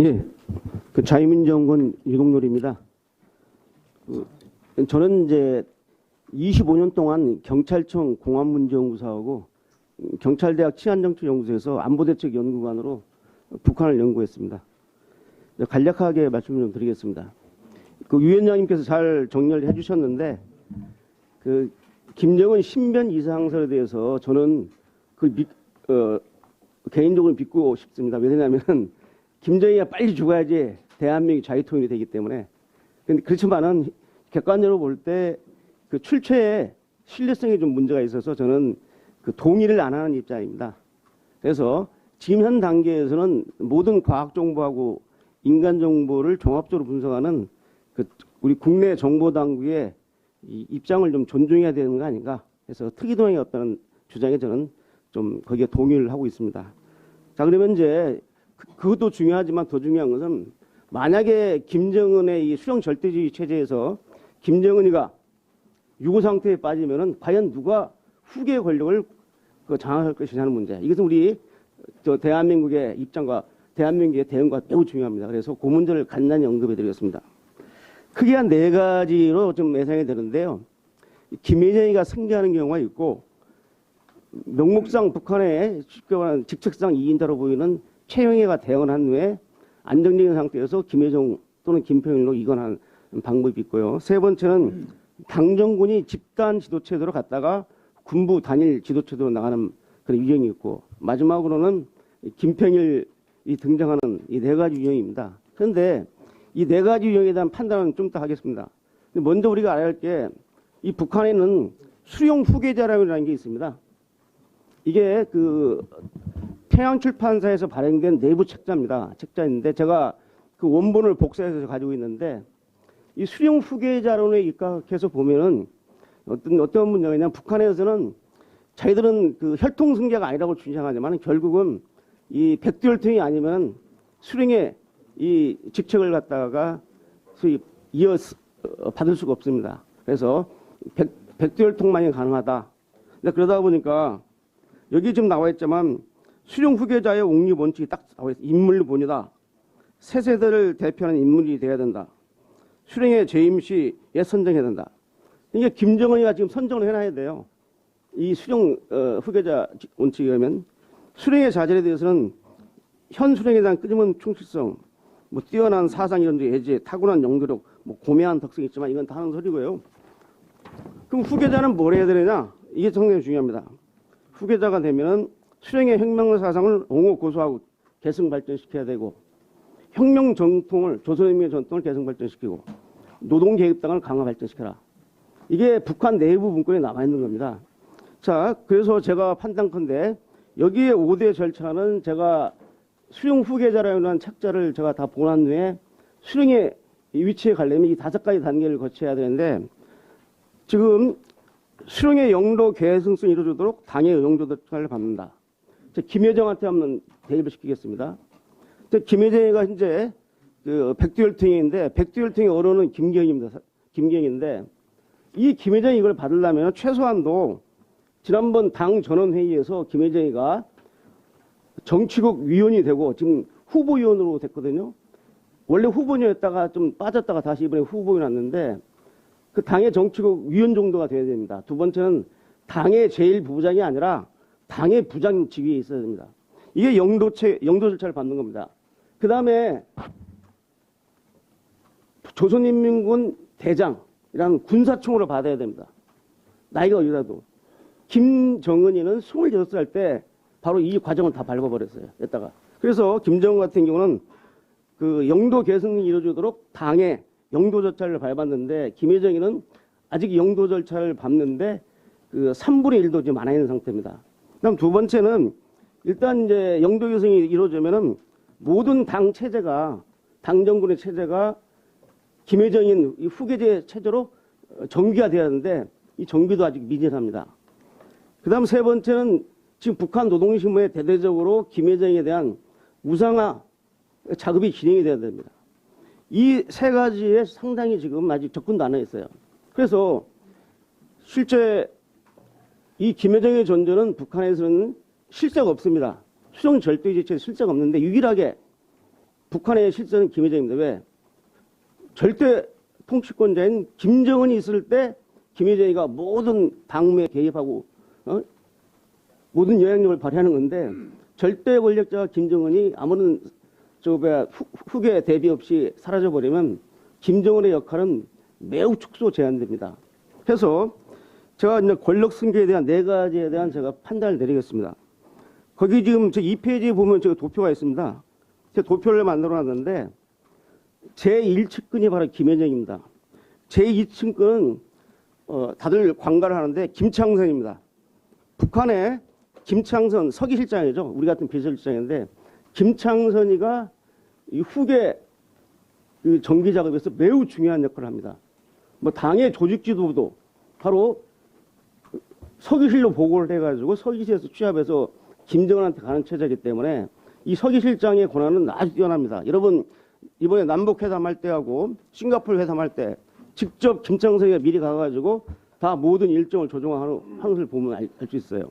예, 그 자유민주연구원 유동열입니다. 저는 이제 25년 동안 경찰청 공안문제연구소하고 경찰대학 치안정책연구소에서 안보대책연구관으로 북한을 연구했습니다. 간략하게 말씀을 좀 드리겠습니다. 그 위원장님께서 잘 정리를 해주셨는데 그 김정은 신변 이상설에 대해서 저는 개인적으로 믿고 싶습니다. 왜냐하면 김정희가 빨리 죽어야지 대한민국이 자유통일이 되기 때문에. 근데 그렇지만은 객관적으로 볼 때 그 출처에 신뢰성에 좀 문제가 있어서 저는 그 동의를 안 하는 입장입니다. 그래서 지금 현 단계에서는 모든 과학 정보하고 인간 정보를 종합적으로 분석하는 그 우리 국내 정보 당국의 이 입장을 좀 존중해야 되는 거 아닌가 해서 특이동향이 없다는 주장에 저는 좀 거기에 동의를 하고 있습니다. 자, 그러면 이제 그것도 중요하지만 더 중요한 것은 만약에 김정은의 이 수령 절대주의 체제에서 김정은이가 유고 상태에 빠지면은 과연 누가 후계 권력을 장악할 것이냐는 문제. 이것은 우리 대한민국의 입장과 대한민국의 대응과 매우 중요합니다. 그래서 그 문제를 간단히 언급해 드리겠습니다. 크게 한 4가지로 좀 예상이 되는데요. 김여정이가 승리하는 경우가 있고 명목상 북한의 쉽게 말하는 직책상 2인자로 보이는 최영애가 대응한 후에 안정적인 상태에서 김여정 또는 김평일로 이관하는 방법이 있고요. 3번째는 당정군이 집단 지도체제로 갔다가 군부 단일 지도체제로 나가는 그런 유형이 있고 마지막으로는 김평일이 등장하는 이 4가지 유형입니다. 그런데 이 4가지 유형에 대한 판단은 좀 이따 하겠습니다. 먼저 우리가 알아야 할 게 이 북한에는 수용 후계자라는 게 있습니다. 이게 그 평양출판사에서 발행된 내부 책자입니다. 책자인데 제가 그 원본을 복사해서 가지고 있는데 이 수용 후계자론에 입각해서 보면은 어떤 문제가 있냐면 북한에서는 자기들은 그 혈통승계가 아니라고 주장하지만 결국은 이 백두혈통이 아니면 수령의 이 직책을 갖다가 소위 이어 받을 수가 없습니다. 그래서 백두혈통만이 가능하다. 근데 그러다 보니까 여기 지금 나와 있지만 수령 후계자의 옹립 원칙이 딱 나와 있어요. 인물본이다. 새 세대를 대표하는 인물이 돼야 된다. 수령의 재임 시에 선정해야 된다. 이게 김정은이가 지금 선정을 해놔야 돼요. 이 수령 후계자 원칙에 의하면 수령의 자질에 대해서는 현 수령에 대한 끊임없는 충실성, 뭐 뛰어난 사상 이론적 예제, 타고난 영도력, 뭐 고매한 덕성이 있지만 이건 다 하는 소리고요. 그럼 후계자는 뭘 해야 되느냐? 이게 상당히 중요합니다. 후계자가 되면은 수령의 혁명 사상을 옹호 고수하고 계승 발전시켜야 되고 혁명 전통을 조선인민의 전통을 계승 발전시키고 노동계급당을 강화 발전시켜라. 이게 북한 내부 문건에 남아 있는 겁니다. 자, 그래서 제가 판단컨대 여기에 5대 절차는 제가 수령 후계자라는 책자를 제가 다 보난 후에 수령의 위치에 가려면 이 5가지 단계를 거쳐야 되는데 지금 수령의 영도 계승성이 이루어지도록 당의 영도를 받는다. 김여정한테 한번 대입을 시키겠습니다. 김여정이가 현재 그 백두혈통인데 백두혈통의 어로는 김경입니다. 김경인데 이 김여정이 이걸 받으려면 최소한도 지난번 당 전원회의에서 김여정이가 정치국 위원이 되고 지금 후보위원으로 됐거든요. 원래 후보였다가 좀 빠졌다가 다시 이번에 후보에 났는데 그 당의 정치국 위원 정도가 돼야 됩니다. 두 번째는 당의 제1부부장이 아니라 당의 부장 직위에 있어야 됩니다. 이게 영도 절차를 받는 겁니다. 그 다음에 조선인민군 대장이라는 군사총으로 받아야 됩니다. 나이가 어리라도. 김정은이는 26살 때 바로 이 과정을 다 밟아버렸어요. 했다가. 그래서 김정은 같은 경우는 그 영도 계승이 이루어지도록 당의 영도 절차를 밟았는데 김여정이는 아직 영도 절차를 밟는데 그 3분의 1도 지금 안 하는 상태입니다. 그다음 두 번째는 일단 이제 영도 계승이 이루어지면은 모든 당 체제가 당 정군의 체제가 김여정인 이 후계제 체제로 정비가 되어야 하는데 이 정비도 아직 미진합니다. 그다음 3번째는 지금 북한 노동신문에 대대적으로 김여정에 대한 우상화 작업이 진행이 돼야 됩니다. 이 3가지에 상당히 지금 아직 접근도 안 했어요. 그래서 실제 이 김여정의 존재는 북한에서는 실제가 없습니다. 수령 절대주의체에 실제가 없는데 유일하게 북한의 실세는 김여정입니다. 왜? 절대 통치권자인 김정은이 있을 때 김여정이가 모든 당무에 개입하고 모든 영향력을 발휘하는 건데 절대 권력자 김정은이 아무런 후계 대비 없이 사라져버리면 김정은의 역할은 매우 축소 제한됩니다. 그래서 제가 이제 권력 승계에 대한 4가지에 대한 제가 판단을 내리겠습니다. 거기 지금 저 2페이지에 보면 제가 도표가 있습니다. 제가 도표를 만들어 놨는데 제1측근이 바로 김여정입니다. 제2측근은 다들 관가를 하는데 김창선입니다. 북한의 김창선 서기실장이죠. 우리 같은 비서실장인데 김창선이가 이 후계 그 정기 작업에서 매우 중요한 역할을 합니다. 뭐 당의 조직 지도부도 바로 서기실로 보고를 해가지고 서기실에서 취합해서 김정은한테 가는 체제이기 때문에 이 서기실장의 권한은 아주 뛰어납니다. 여러분 이번에 남북 회담할 때하고 싱가포르 회담할 때 직접 김창선이가 미리 가가지고 다 모든 일정을 조정하는 것을 보면 알 수 있어요.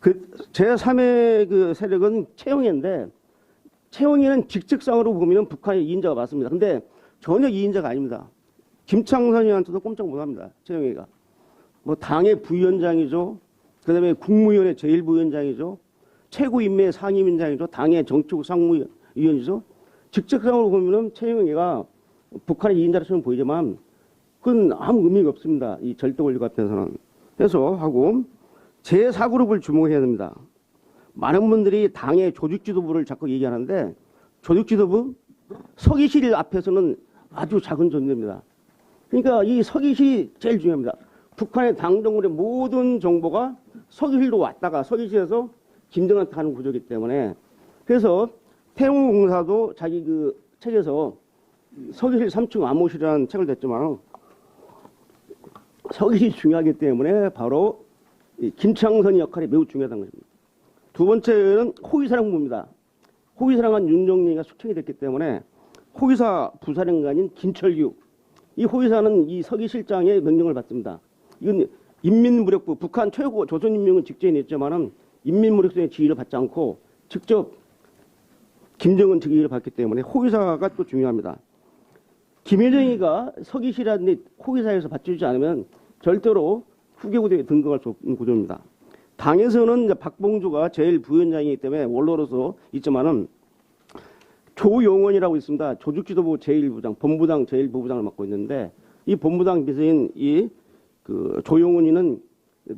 그 제3의 그 세력은 최영희인데 최영희는 직책상으로 보면 북한의 2인자가 맞습니다. 근데 전혀 2인자가 아닙니다. 김창선이한테도 꼼짝 못합니다. 최영희가. 뭐 당의 부위원장이죠. 그다음에 국무위원회 제1부위원장이죠. 최고인매 상임위원장이죠. 당의 정치국 상무위원이죠. 직책상으로 보면은 최영희가 북한의 2인자처럼 보이지만 그건 아무 의미가 없습니다. 이 절대 권력 앞에서는. 그래서 하고 제4그룹을 주목해야 됩니다. 많은 분들이 당의 조직지도부를 자꾸 얘기하는데 조직지도부 서기실 앞에서는 아주 작은 존재입니다. 그러니까 이 서기실이 제일 중요합니다. 북한의 당정부의 모든 정보가 서기실로 왔다가 서기실에서 김정은한테 가는 구조이기 때문에 그래서 태웅공사도 자기 그 책에서 서기실 3층 암호실이라는 책을 냈지만 서기실이 중요하기 때문에 바로 이 김창선의 역할이 매우 중요하다는 것입니다. 두 번째는 호위사령부입니다. 호위사령관 윤정리가 숙청이 됐기 때문에 호위사 부사령관인 김철규 이 호위사는 이 서기실장의 명령을 받습니다. 이건 인민무력부 북한 최고 조선인민군 직제에 있지만은 인민무력부의 지휘를 받지 않고 직접 김정은 지휘를 받기 때문에 호위사가 또 중요합니다. 김여정이가 서기실이라든지 호위사에서 받쳐주지 않으면 절대로 후계구대에 등극할 수 없는 구조입니다. 당에서는 이제 박봉주가 제일 부위원장이기 때문에 원로로서 있지만은 조용원이라고 있습니다. 조직지도부 제1부장, 본부당 제1부부장을 맡고 있는데 이 본부당 비서인 이 그 조용원이는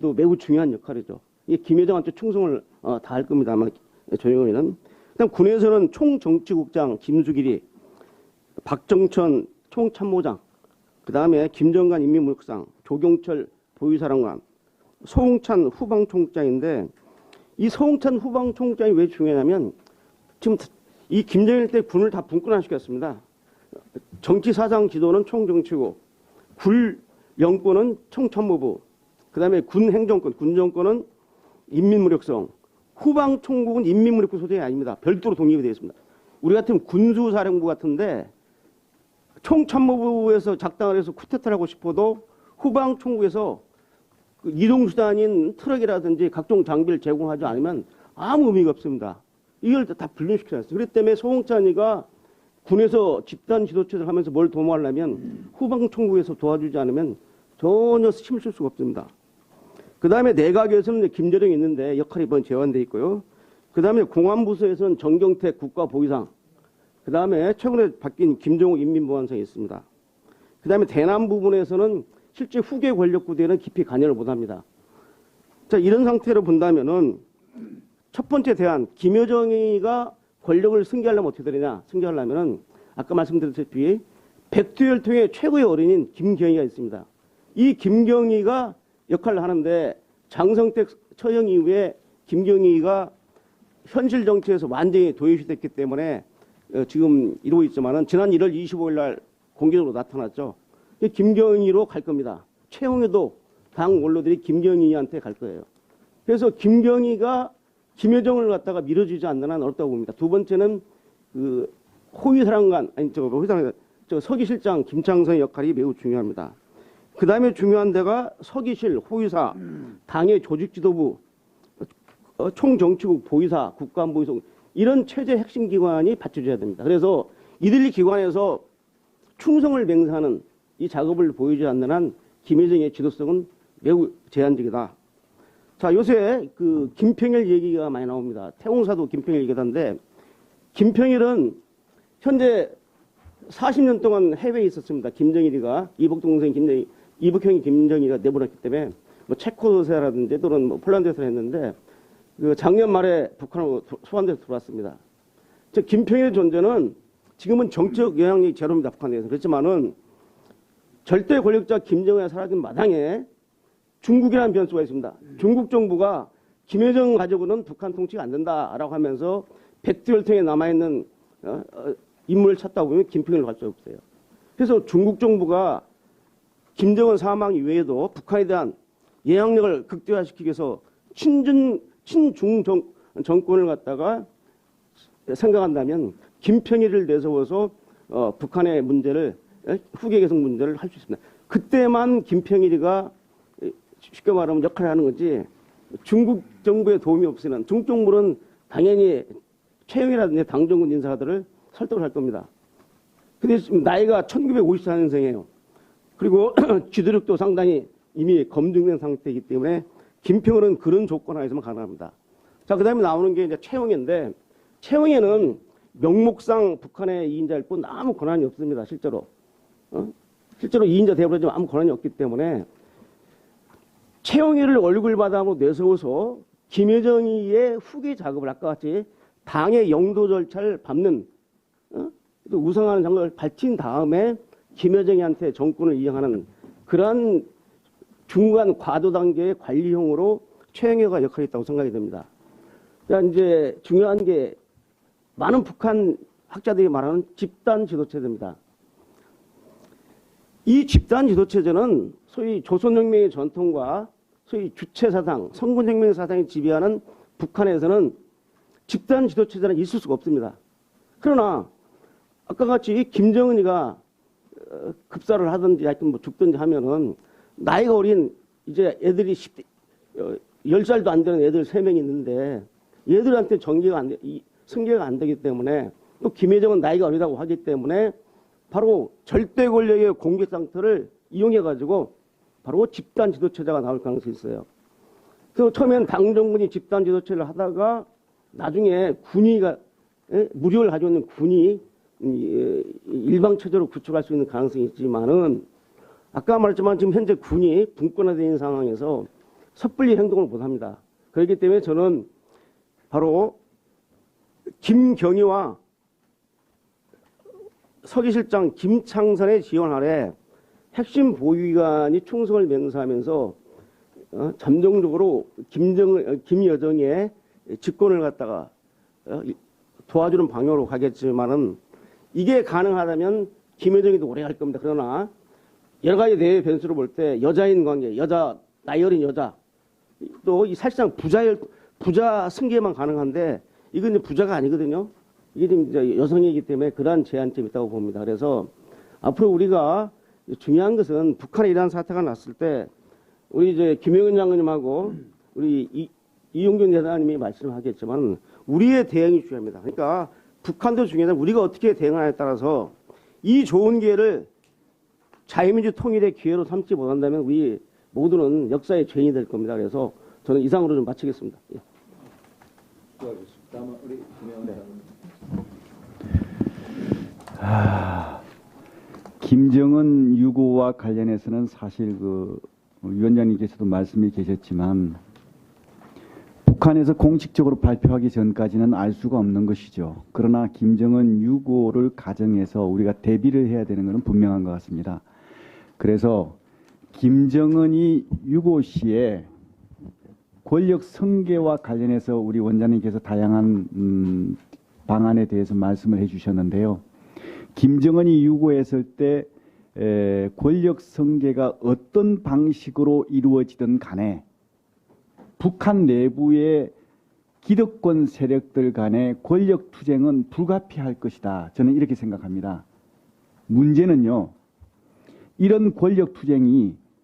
또 매우 중요한 역할이죠. 이 김여정한테 충성을 다 할 겁니다. 아마 조용원이는. 그다음 군에서는 총정치국장 김수길이, 박정천 총참모장, 그다음에 김정관 인민무력상, 조경철 보위사령관, 소홍찬 후방총장인데 이 소홍찬 후방총장이 왜 중요하냐면 지금 이 김정일 때 군을 다 분권화시켰습니다. 정치사상 지도는 총정치고 군 영권은 총참모부, 그다음에 군 행정권, 군 정권은 인민무력성, 후방총국은 인민무력부 소재가 아닙니다. 별도로 독립이 되어 있습니다. 우리 같으면 군수사령부 같은데 총참모부에서 작당을 해서 쿠데타를 하고 싶어도 후방총국에서 그 이동수단인 트럭이라든지 각종 장비를 제공하지 않으면 아무 의미가 없습니다. 이걸 다 불륜시켜놨어요. 그렇기 때문에 소홍찬이가 군에서 집단 지도체를 하면서 뭘 도모하려면 후방총국에서 도와주지 않으면 전혀 힘을 쓸 수가 없습니다. 그 다음에 내각에서는 김재룡이 있는데 역할이 이번 제한되어 있고요. 그 다음에 공안부서에서는 정경택 국가보위상, 그 다음에 최근에 바뀐 김정욱 인민보안상이 있습니다. 그 다음에 대남 부분에서는 실제 후계 권력구대는 깊이 관여를 못합니다. 자, 이런 상태로 본다면은 첫 번째 대안, 김여정이가 권력을 승계하려면 어떻게 되느냐? 승계하려면은 아까 말씀드렸다시피 백두혈통의 최고의 어린인 김경희가 있습니다. 이 김경희가 역할을 하는데 장성택 처형 이후에 김경희가 현실 정치에서 완전히 도외시됐기 때문에 지금 이러고 있지만은 지난 1월 25일 날 공개적으로 나타났죠. 김경희로 갈 겁니다. 최홍에도 당 원로들이 김경희한테 갈 거예요. 그래서 김경희가 김여정을 갖다가 밀어주지 않는 한 어렵다고 봅니다. 두 번째는 그 호위사령관, 서기실장 김창선의 역할이 매우 중요합니다. 그 다음에 중요한 데가 서기실, 호위사, 당의 조직지도부, 총정치국 보위사, 국가안보위성 이런 체제 핵심 기관이 받쳐줘야 됩니다. 그래서 이들이 기관에서 충성을 맹세하는 이 작업을 보이지 않는 한 김여정의 지도성은 매우 제한적이다. 자, 요새 그 김평일 얘기가 많이 나옵니다. 태공사도 김평일 얘기하던데, 김평일은 현재 40년 동안 해외에 있었습니다. 김정일이가, 이복 동생 김정일, 이복형이 김정일이가 내보냈기 때문에 뭐 체코도세라든지 또는 뭐 폴란드에서 했는데, 그 작년 말에 북한으로 소환돼서 들어왔습니다. 즉 김평일의 존재는 지금은 정치적 영향력이 제로입니다. 북한에서. 그렇지만은 절대 권력자 김정은이 사라진 마당에 중국이라는 변수가 있습니다. 중국 정부가 김여정 가지고는 북한 통치가 안 된다라고 하면서 백두혈통에 남아있는 인물을 찾다 보면 김평일을 갈 수 없어요. 그래서 중국 정부가 김정은 사망 이외에도 북한에 대한 영향력을 극대화시키기 위해서 친중 정권을 갖다가 생각한다면 김평일을 내세워서 북한의 문제를, 후계 개성 문제를 할 수 있습니다. 그때만 김평일이가 쉽게 말하면 역할을 하는 거지, 중국 정부의 도움이 없으면 중국 정부는 당연히 최영이라든지 당정군 인사들을 설득을 할 겁니다. 근데 지금 나이가 1954년생이에요. 그리고 지도력도 상당히 이미 검증된 상태이기 때문에 김평일은 그런 조건 하에서만 가능합니다. 자, 그 다음에 나오는 게 이제 최영애인데, 최영애는 명목상 북한의 2인자일 뿐 아무 권한이 없습니다, 실제로. 실제로 2인자 되어버리지만 아무 권한이 없기 때문에 최영애를 얼굴마담으로 내세워서 김여정의 후계 작업을 아까 같이 당의 영도 절차를 밟는, 또 우상하는 장면을 밝힌 다음에 김여정이한테 정권을 이양하는 그러한 중간 과도 단계의 관리형으로 최영애가 역할이 있다고 생각이 됩니다. 그러니까 이제 중요한 게 많은 북한 학자들이 말하는 집단 지도체제입니다. 이 집단 지도체제는 소위 조선혁명의 전통과 소위 주체사상, 성군혁명의 사상이 지배하는 북한에서는 집단 지도체제는 있을 수가 없습니다. 그러나 아까 같이 김정은이가 급사를 하든지 하여튼 뭐 죽든지 하면은 나이가 어린 이제 애들이 10살도 안 되는 애들 3명이 있는데 얘들한테 승계가 안 되기 때문에 또 김여정은 나이가 어리다고 하기 때문에 바로 절대 권력의 공격 상태를 이용해 가지고 바로 집단 지도체제가 나올 가능성이 있어요. 그래서 처음엔 당정군이 집단 지도체를 하다가 나중에 군의가 무력을 가지고 있는 군이 일방 체제로 구축할 수 있는 가능성이 있지만은 아까 말했지만 지금 현재 군이 분권화되어 있는 상황에서 섣불리 행동을 못합니다. 그렇기 때문에 저는 바로 김경희와 서기실장 김창선의 지원 아래 핵심 보위관이 충성을 맹세하면서 잠정적으로 김여정의 집권을 갖다가 도와주는 방향으로 가겠지만은 이게 가능하다면 김여정이도 오래 갈 겁니다. 그러나 여러 가지 대외 변수를 볼 때 여자인 관계, 나이 어린 여자, 또 이 사실상 부자 승계만 가능한데 이건 이제 부자가 아니거든요. 이게 지금 이제 여성이기 때문에 그러한 제한점이 있다고 봅니다. 그래서 앞으로 우리가 중요한 것은 북한에 이러한 사태가 났을 때 우리 이제 김영은 장관님하고 우리 이용균 대사님이 말씀하겠지만 우리의 대응이 중요합니다. 그러니까 북한도 중요하다. 우리가 어떻게 대응하냐에 따라서 이 좋은 기회를 자유민주 통일의 기회로 삼지 못한다면 우리 모두는 역사의 죄인이 될 겁니다. 그래서 저는 이상으로 좀 마치겠습니다. 예. 다음은 우리 김영은 대사님. 김정은 유고와 관련해서는 사실 그 위원장님께서도 말씀이 계셨지만 북한에서 공식적으로 발표하기 전까지는 알 수가 없는 것이죠. 그러나 김정은 유고를 가정해서 우리가 대비를 해야 되는 것은 분명한 것 같습니다. 그래서 김정은이 유고 시에 권력 승계와 관련해서 우리 원장님께서 다양한 방안에 대해서 말씀을 해주셨는데요. 김정은이 유고했을 때 권력 승계가 어떤 방식으로 이루어지든 간에 북한 내부의 기득권 세력들 간의 권력 투쟁은 불가피할 것이다. 저는 이렇게 생각합니다. 문제는요, 이런 권력 투쟁이